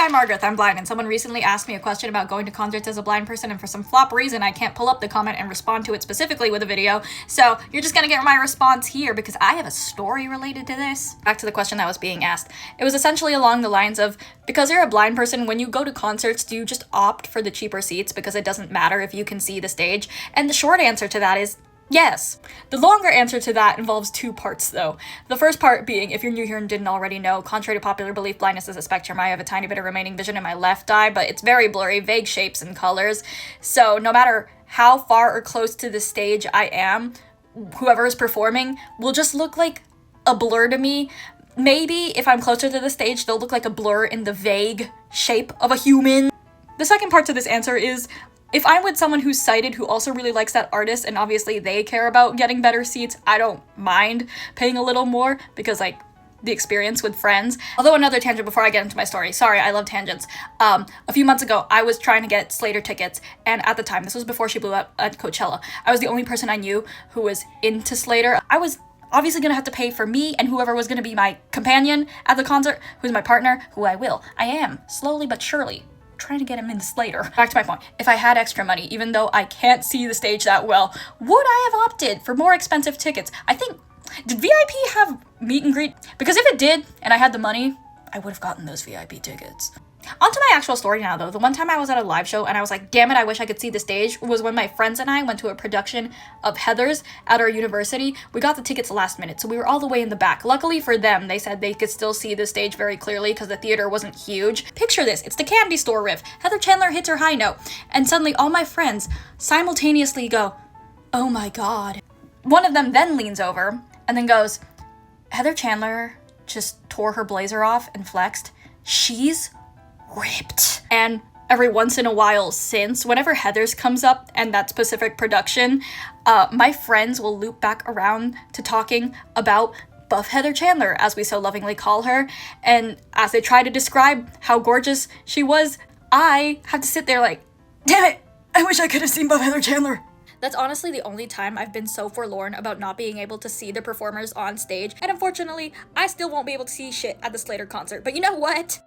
I'm Margaret, I'm blind, and someone recently asked me a question about going to concerts as a blind person, and for some flop reason I can't pull up the comment and respond to it specifically with a video, so you're just gonna get my response here because I have a story related to this. Back to the question that was being asked. It was essentially along the lines of, because you're a blind person, when you go to concerts, do you just opt for the cheaper seats because it doesn't matter if you can see the stage? And the short answer to that is yes. The longer answer to that involves two parts, though. The first part being, if you're new here and didn't already know, contrary to popular belief, blindness is a spectrum. I have a tiny bit of remaining vision in my left eye, but it's very blurry, vague shapes and colors. So no matter how far or close to the stage I am, whoever is performing will just look like a blur to me. Maybe if I'm closer to the stage, they'll look like a blur in the vague shape of a human. The second part to this answer is, if I'm with someone who's sighted who also really likes that artist and obviously they care about getting better seats, I don't mind paying a little more because, like, the experience with friends. Although, another tangent before I get into my story. Sorry, I love tangents. A few months ago, I was trying to get Slater tickets, and at the time, this was before she blew up at Coachella, I was the only person I knew who was into Slater. I was obviously gonna have to pay for me and whoever was gonna be my companion at the concert, who's my partner, who I am, slowly but surely, trying to get him in Slater. Back to my point. If I had extra money, even though I can't see the stage that well, would I have opted for more expensive tickets? I think, did VIP have meet and greet? Because if it did, and I had the money, I would have gotten those VIP tickets. On to my actual story now, though. The one time I was at a live show and I was like, damn it, I wish I could see the stage, was when my friends and I went to a production of Heathers at our university. We got the tickets last minute, so we were all the way in the back. Luckily for them, they said they could still see the stage very clearly because the theater wasn't huge. Picture this, it's the Candy Store riff. Heather Chandler hits her high note, and suddenly all my friends simultaneously go, oh my god. One of them then leans over and then goes, Heather Chandler just tore her blazer off and flexed. She's ripped. And every once in a while since, whenever Heathers comes up and that specific production, my friends will loop back around to talking about Buff Heather Chandler, as we so lovingly call her, and as they try to describe how gorgeous she was, I have to sit there like, damn it, I wish I could have seen Buff Heather Chandler. That's honestly the only time I've been so forlorn about not being able to see the performers on stage, and unfortunately, I still won't be able to see shit at the Slater concert. But you know what?